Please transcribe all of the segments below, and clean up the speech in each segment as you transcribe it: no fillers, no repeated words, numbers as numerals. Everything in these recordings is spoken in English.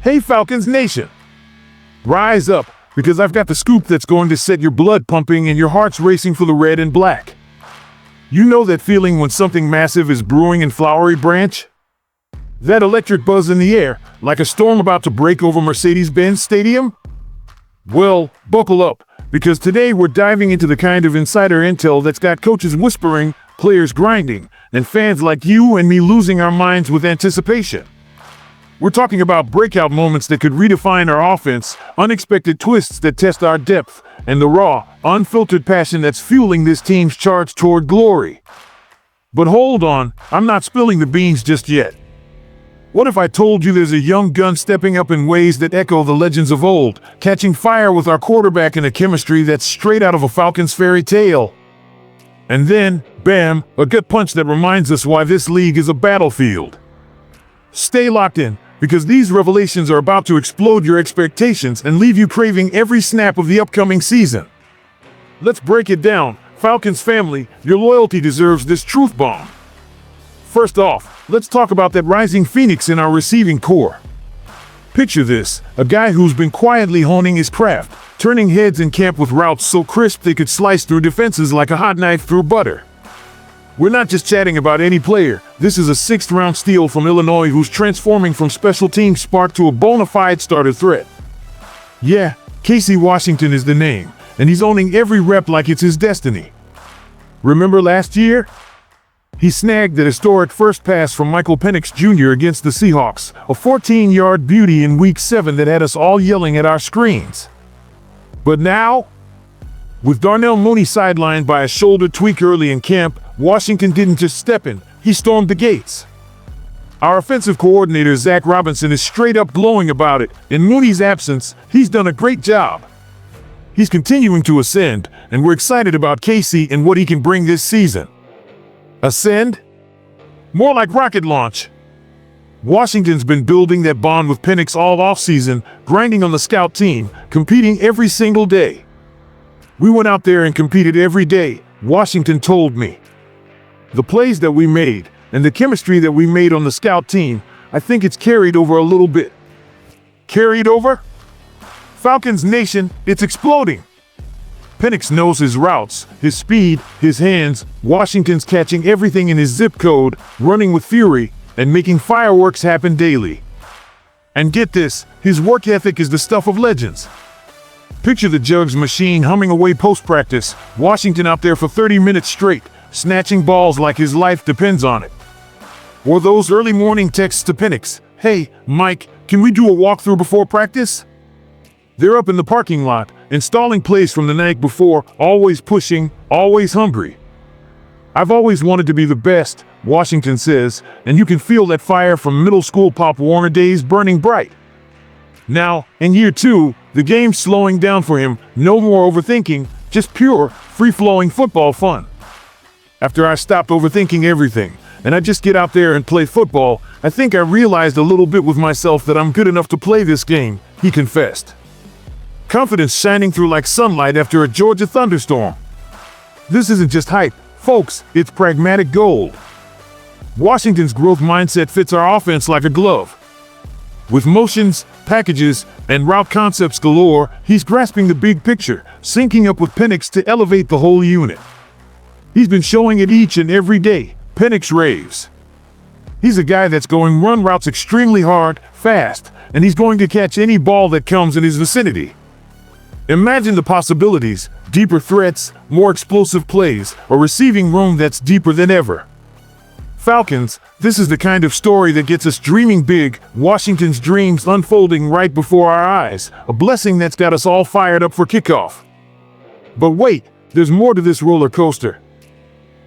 Hey Falcons Nation! Rise up, because I've got the scoop that's going to set your blood pumping and your hearts racing for the red and black. You know that feeling when something massive is brewing in Flowery Branch? That electric buzz in the air, like a storm about to break over Mercedes-Benz Stadium? Well, buckle up, because today we're diving into the kind of insider intel that's got coaches whispering, players grinding, and fans like you and me losing our minds with anticipation. We're talking about breakout moments that could redefine our offense, unexpected twists that test our depth, and the raw, unfiltered passion that's fueling this team's charge toward glory. But hold on, I'm not spilling the beans just yet. What if I told you there's a young gun stepping up in ways that echo the legends of old, catching fire with our quarterback in a chemistry that's straight out of a Falcons fairy tale? And then, bam, a gut punch that reminds us why this league is a battlefield. Stay locked in, because these revelations are about to explode your expectations and leave you craving every snap of the upcoming season. Let's break it down. Falcons family, your loyalty deserves this truth bomb. First off, let's talk about that rising phoenix in our receiving core. Picture this, a guy who's been quietly honing his craft, turning heads in camp with routes so crisp they could slice through defenses like a hot knife through butter. We're not just chatting about any player. This is a sixth-round steal from Illinois who's transforming from special teams spark to a bona fide starter threat. Yeah, Casey Washington is the name, and he's owning every rep like it's his destiny. Remember last year? He snagged that historic first pass from Michael Penix Jr. against the Seahawks, a 14-yard beauty in Week 7 that had us all yelling at our screens. But now, with Darnell Mooney sidelined by a shoulder tweak early in camp, Washington didn't just step in, he stormed the gates. Our offensive coordinator, Zach Robinson, is straight up glowing about it. In Mooney's absence, he's done a great job. He's continuing to ascend, and we're excited about Casey and what he can bring this season. Ascend? More like rocket launch. Washington's been building that bond with Penix all offseason, grinding on the scout team, competing every single day. We went out there and competed every day, Washington told me. The plays that we made, and the chemistry that we made on the scout team, I think it's carried over a little bit. Carried over? Falcons Nation, it's exploding. Penix knows his routes, his speed, his hands. Washington's catching everything in his zip code, running with fury, and making fireworks happen daily. And get this, his work ethic is the stuff of legends. Picture the Jugs machine humming away post-practice, Washington out there for 30 minutes straight, snatching balls like his life depends on it. Or those early morning texts to Penix, "Hey, Mike, can we do a walkthrough before practice?" They're up in the parking lot, installing plays from the night before, always pushing, always hungry. I've always wanted to be the best, Washington says, and you can feel that fire from middle school Pop Warner days burning bright. Now, in year 2, the game's slowing down for him, no more overthinking, just pure, free-flowing football fun. After I stopped overthinking everything, and I just get out there and play football, I think I realized a little bit with myself that I'm good enough to play this game, he confessed. Confidence shining through like sunlight after a Georgia thunderstorm. This isn't just hype, folks, it's pragmatic gold. Washington's growth mindset fits our offense like a glove. With motions, packages, and route concepts galore, he's grasping the big picture, syncing up with Penix to elevate the whole unit. He's been showing it each and every day. Penix raves. He's a guy that's going run routes extremely hard, fast, and he's going to catch any ball that comes in his vicinity. Imagine the possibilities, deeper threats, more explosive plays, a receiving room that's deeper than ever. Falcons, this is the kind of story that gets us dreaming big, Washington's dreams unfolding right before our eyes, a blessing that's got us all fired up for kickoff. But wait, there's more to this roller coaster.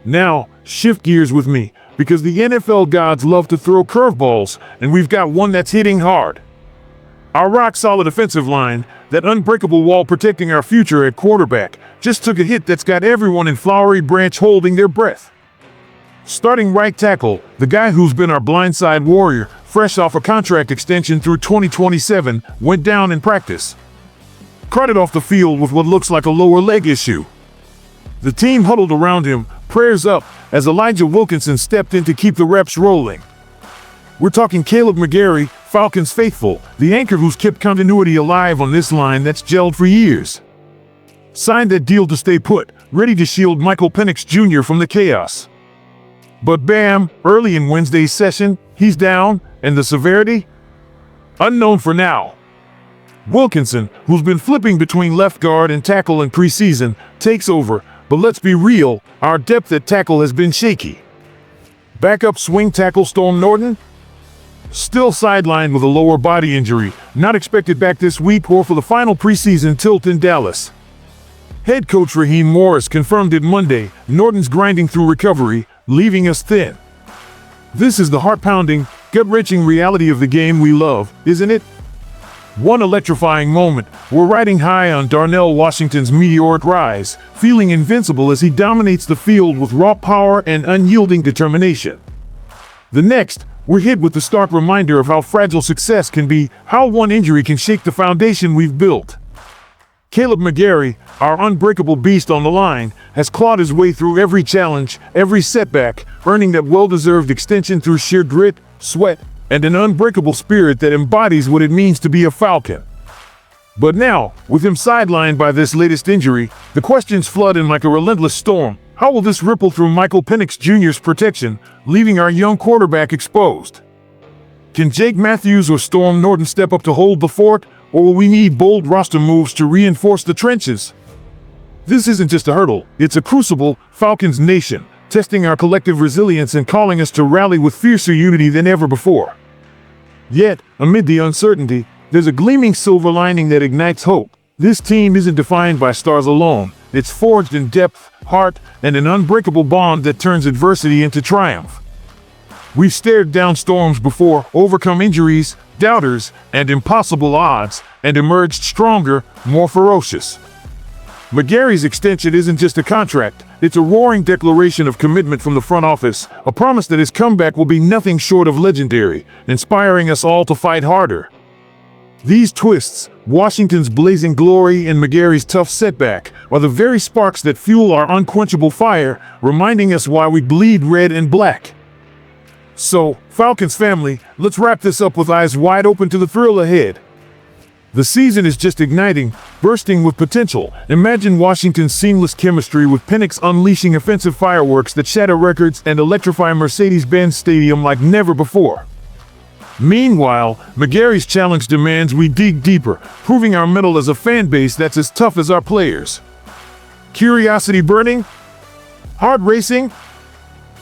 Now, shift gears with me, because the NFL gods love to throw curveballs, and we've got one that's hitting hard. Our rock-solid offensive line, that unbreakable wall protecting our future at quarterback, just took a hit that's got everyone in Flowery Branch holding their breath. Starting right tackle, the guy who's been our blindside warrior, fresh off a contract extension through 2027, went down in practice. Carted off the field with what looks like a lower leg issue. The team huddled around him, prayers up, as Elijah Wilkinson stepped in to keep the reps rolling. We're talking Kaleb McGary, Falcons faithful, the anchor who's kept continuity alive on this line that's gelled for years. Signed that deal to stay put, ready to shield Michael Penix Jr. from the chaos. But bam, early in Wednesday's session, he's down, and the severity? Unknown for now. Wilkinson, who's been flipping between left guard and tackle in preseason, takes over, but let's be real, our depth at tackle has been shaky. Backup swing tackle Storm Norton? Still sidelined with a lower body injury, not expected back this week or for the final preseason tilt in Dallas. Head coach Raheem Morris confirmed it Monday, Norton's grinding through recovery, leaving us thin. This is the heart-pounding, gut-wrenching reality of the game we love, isn't it? One electrifying moment, we're riding high on Darnell Washington's meteoric rise, feeling invincible as he dominates the field with raw power and unyielding determination. The next, we're hit with the stark reminder of how fragile success can be, how one injury can shake the foundation we've built. Kaleb McGary, our unbreakable beast on the line, has clawed his way through every challenge, every setback, earning that well-deserved extension through sheer grit, sweat, and an unbreakable spirit that embodies what it means to be a Falcon. But now, with him sidelined by this latest injury, the questions flood in like a relentless storm. How will this ripple through Michael Penix Jr.'s protection, leaving our young quarterback exposed? Can Jake Matthews or Storm Norton step up to hold the fort, or will we need bold roster moves to reinforce the trenches? This isn't just a hurdle, it's a crucible, Falcons Nation, testing our collective resilience and calling us to rally with fiercer unity than ever before. Yet, amid the uncertainty, there's a gleaming silver lining that ignites hope. This team isn't defined by stars alone. It's forged in depth, heart, and an unbreakable bond that turns adversity into triumph. We've stared down storms before, overcome injuries, doubters, and impossible odds, and emerged stronger, more ferocious. McGary's extension isn't just a contract, it's a roaring declaration of commitment from the front office, a promise that his comeback will be nothing short of legendary, inspiring us all to fight harder. These twists, Washington's blazing glory and McGary's tough setback, are the very sparks that fuel our unquenchable fire, reminding us why we bleed red and black. So, Falcons family, let's wrap this up with eyes wide open to the thrill ahead. The season is just igniting, bursting with potential. Imagine Washington's seamless chemistry with Penix unleashing offensive fireworks that shatter records and electrify Mercedes-Benz Stadium like never before. Meanwhile, McGary's challenge demands we dig deeper, proving our mettle as a fan base that's as tough as our players. Curiosity burning? Heart racing?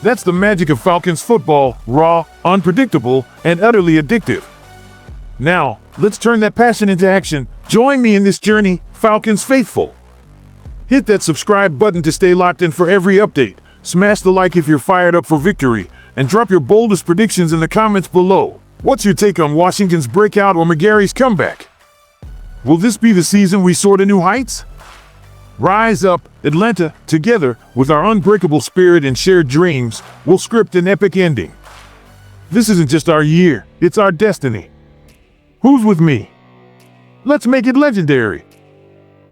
That's the magic of Falcons football, raw, unpredictable, and utterly addictive. Now, let's turn that passion into action. Join me in this journey, Falcons faithful. Hit that subscribe button to stay locked in for every update. Smash the like if you're fired up for victory, and drop your boldest predictions in the comments below. What's your take on Washington's breakout or McGary's comeback? Will this be the season we soar to new heights? Rise up, Atlanta, together, with our unbreakable spirit and shared dreams, we'll script an epic ending. This isn't just our year, it's our destiny. Who's with me? Let's make it legendary.